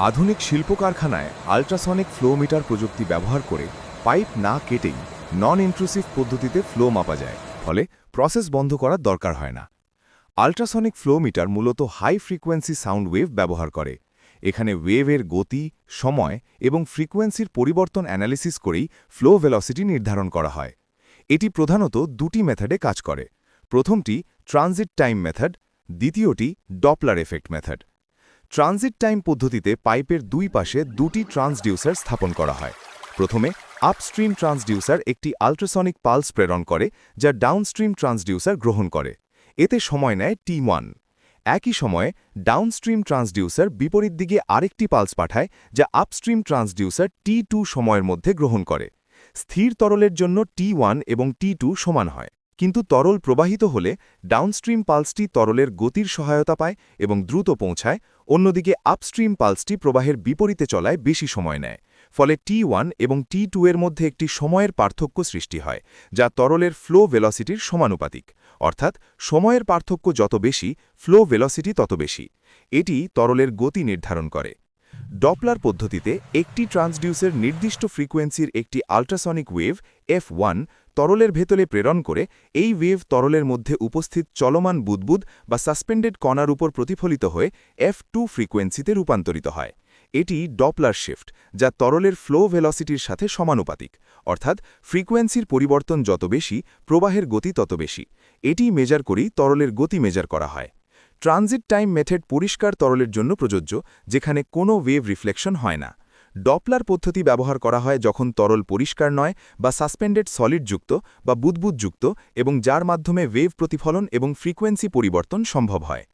আধুনিক শিল্প কারখানায় আল্ট্রাসনিক ফ্লো মিটার প্রযুক্তি ব্যবহার করে পাইপ না কেটেই নন ইন্ট্রুসিভ পদ্ধতিতে ফ্লো মাপা যায়, ফলে প্রসেস বন্ধ করার দরকার হয় না। আল্ট্রাসনিক ফ্লো মিটার মূলত হাই ফ্রিকোয়েন্সি সাউন্ড ওয়েভ ব্যবহার করে। এখানে ওয়েভের গতি, সময় এবং ফ্রিকোয়েন্সির পরিবর্তন অ্যানালিসিস করেই ফ্লো ভেলোসিটি নির্ধারণ করা হয়। এটি প্রধানত দুটি মেথডে কাজ করে। প্রথমটি ট্রানজিট টাইম মেথড, দ্বিতীয়টি Doppler effect method. Transit time পদ্ধতিতে পাইপের দুই পাশে দুটি ট্রান্সডিউসার স্থাপন করা হয়। প্রথমে আপস্ট্রিম ট্রান্সডিউসার একটি আল্ট্রাসনিক পালস প্রেরণ করে, যা ডাউনস্ট্রিম ট্রান্সডিউসার গ্রহণ করে। এতে সময় নেয় T1। একই সময়ে ডাউনস্ট্রিম ট্রান্সডিউসার বিপরীত দিকে আরেকটি পালস পাঠায়, যা আপস্ট্রিম ট্রান্সডিউসার T2 সময়ের মধ্যে গ্রহণ করে। স্থির তরলের জন্য T1 এবং T2 সমান হয়, কিন্তু তরল প্রবাহিত হলে ডাউনস্ট্রিম পালসটি তরলের গতির সহায়তা পায় এবং দ্রুত পৌঁছায়। অন্যদিকে আপস্ট্রিম পালসটি প্রবাহের বিপরীতে চলায় বেশি সময় নেয়। ফলে T1 এবং T2 এর মধ্যে একটি সময়ের পার্থক্য সৃষ্টি হয়, যা তরলের ফ্লো ভেলোসিটির সমানুপাতিক। অর্থাৎ সময়ের পার্থক্য যত বেশি, ফ্লো ভেলোসিটি তত বেশি। এটি তরলের গতি নির্ধারণ করে। ডপলার পদ্ধতিতে একটি ট্রান্সডিউসার নির্দিষ্ট ফ্রিকোয়েন্সির একটি আল্ট্রাসনিক ওয়েভ F1 তরলের ভেতরে প্রেরণ করে। এই ওয়েভ তরলের মধ্যে উপস্থিত চলমান বুদবুদ বা সাসপেন্ডেড কণার উপর প্রতিফলিত হয়ে F2 ফ্রিকোয়েন্সিতে রূপান্তরিত হয়। এটি ডপলার শিফট, যা তরলের ফ্লো ভেলোসিটির সাথে সমানুপাতিক। অর্থাৎ ফ্রিকোয়েন্সির পরিবর্তন যত বেশি, প্রবাহের গতি তত বেশি। এটি মেজার করেই তরলের গতি মেজার করা হয়। ট্রানজিট টাইম মেথড পরিষ্কার তরলের জন্য প্রযোজ্য, যেখানে কোনো ওয়েভ রিফ্লেকশন হয় না। ডপলার পদ্ধতি ব্যবহার করা হয় যখন তরল পরিষ্কার নয় বা সাসপেন্ডেড সলিড যুক্ত বা বুদবুদ যুক্ত, এবং যার মাধ্যমে ওয়েভ প্রতিফলন এবং ফ্রিকোয়েন্সি পরিবর্তন সম্ভব হয়।